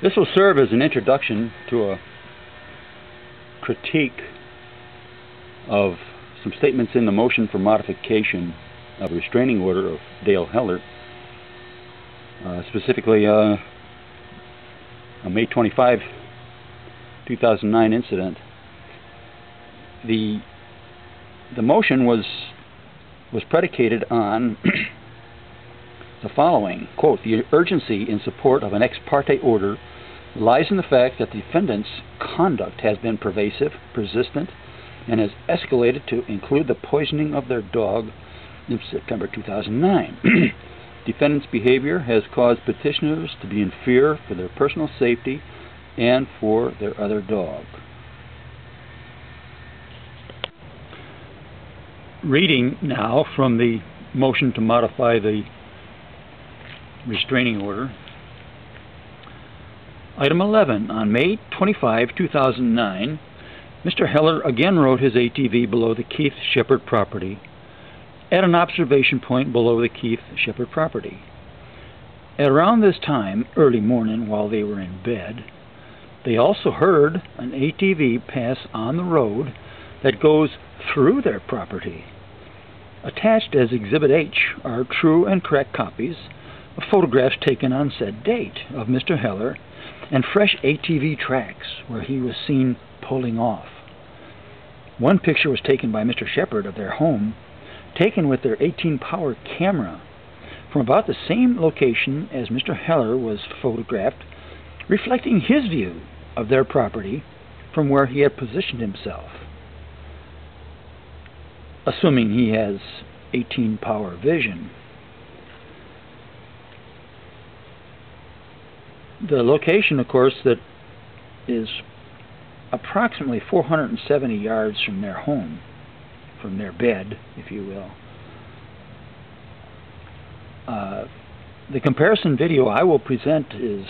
This will serve as an introduction to a critique of some statements in the motion for modification of a restraining order of Dale Heller, specifically a May 25, 2009 incident. The motion was predicated on the following, quote, "The urgency in support of an ex parte order lies in the fact that the defendant's conduct has been pervasive, persistent, and has escalated to include the poisoning of their dog in September 2009. Defendant's behavior has caused petitioners to be in fear for their personal safety and for their other dog." Reading now from the motion to modify the restraining order. Item 11. On May 25, 2009, Mr. Heller again rode his ATV below the Keith Shepard property at an observation point below the Keith Shepard property. At around this time, early morning, while they were in bed, they also heard an ATV pass on the road that goes through their property. Attached as Exhibit H are true and correct copies of photographs taken on said date of Mr. Heller and fresh ATV tracks where he was seen pulling off. One picture was taken by Mr. Shepard of their home, taken with their 18-power camera from about the same location as Mr. Heller was photographed, reflecting his view of their property from where he had positioned himself. Assuming he has 18-power vision. The location, of course, that is approximately 470 yards from their home, from their bed, if you will. The comparison video I will present is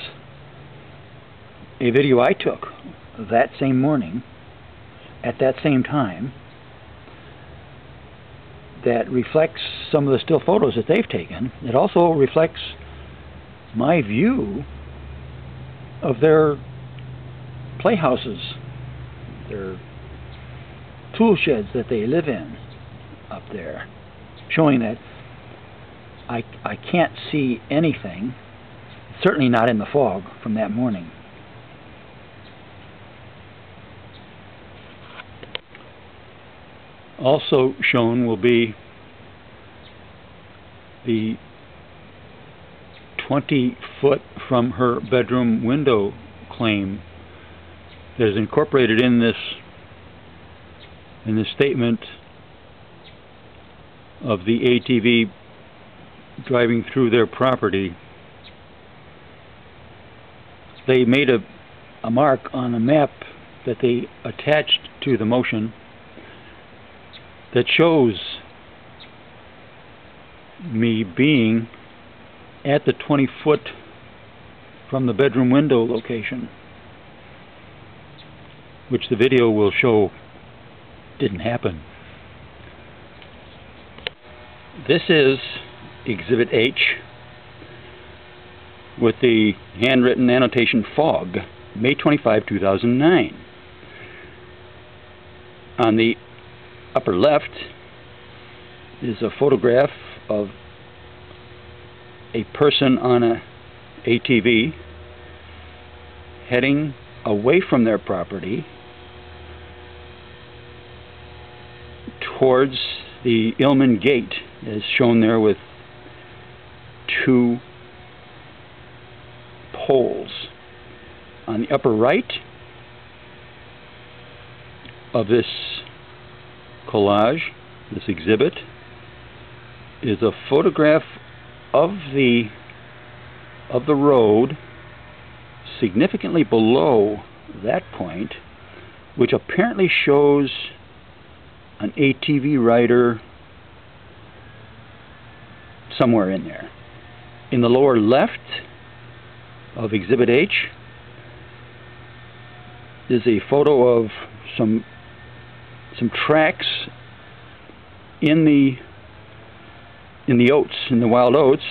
a video I took that same morning, at that same time, that reflects some of the still photos that they've taken. It also reflects my view of their playhouses, their tool sheds that they live in up there, showing that I can't see anything, certainly not in the fog, from that morning. Also shown will be the 20-foot from her bedroom window claim that is incorporated in this statement of the ATV driving through their property. They made a mark on a map that they attached to the motion that shows me being at the 20-foot from the bedroom window location, which the video will show didn't happen. This is Exhibit H with the handwritten annotation fog, May 25, 2009. On the upper left is a photograph of a person on a ATV heading away from their property towards the Illman Gate, as shown there with two poles. On the upper right of this collage, this exhibit, is a photograph of the road significantly below that point, which apparently shows an ATV rider somewhere in there. In the lower left of Exhibit H is a photo of some tracks in the oats, in the wild oats,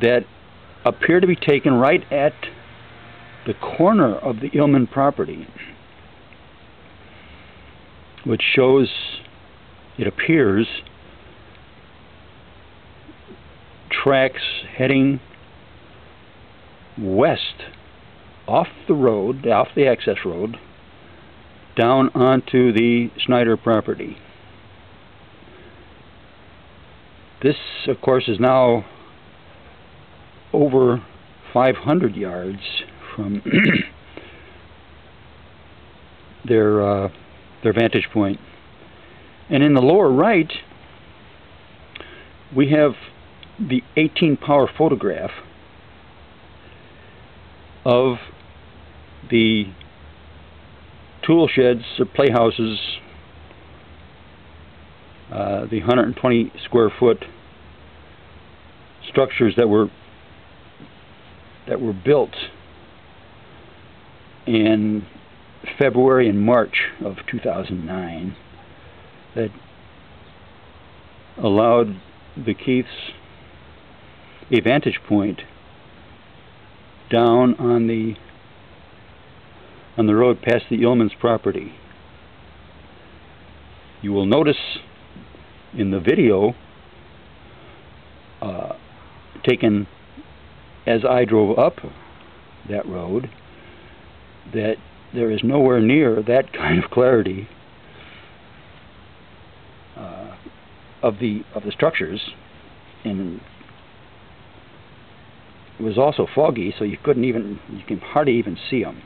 that appear to be taken right at the corner of the Illman property, which shows, it appears, tracks heading west off the road, off the access road, down onto the Snyder property. This, of course, is now over 500 yards from their vantage point. And in the lower right, we have the 18 power photograph of the tool sheds or playhouses, the 120 square foot structures that were built in February and March of 2009 that allowed the Keiths a vantage point down on the road past the Illman's property. You will notice in the video taken as I drove up that road that there is nowhere near that kind of clarity of the structures, and it was also foggy, so you can hardly even see them.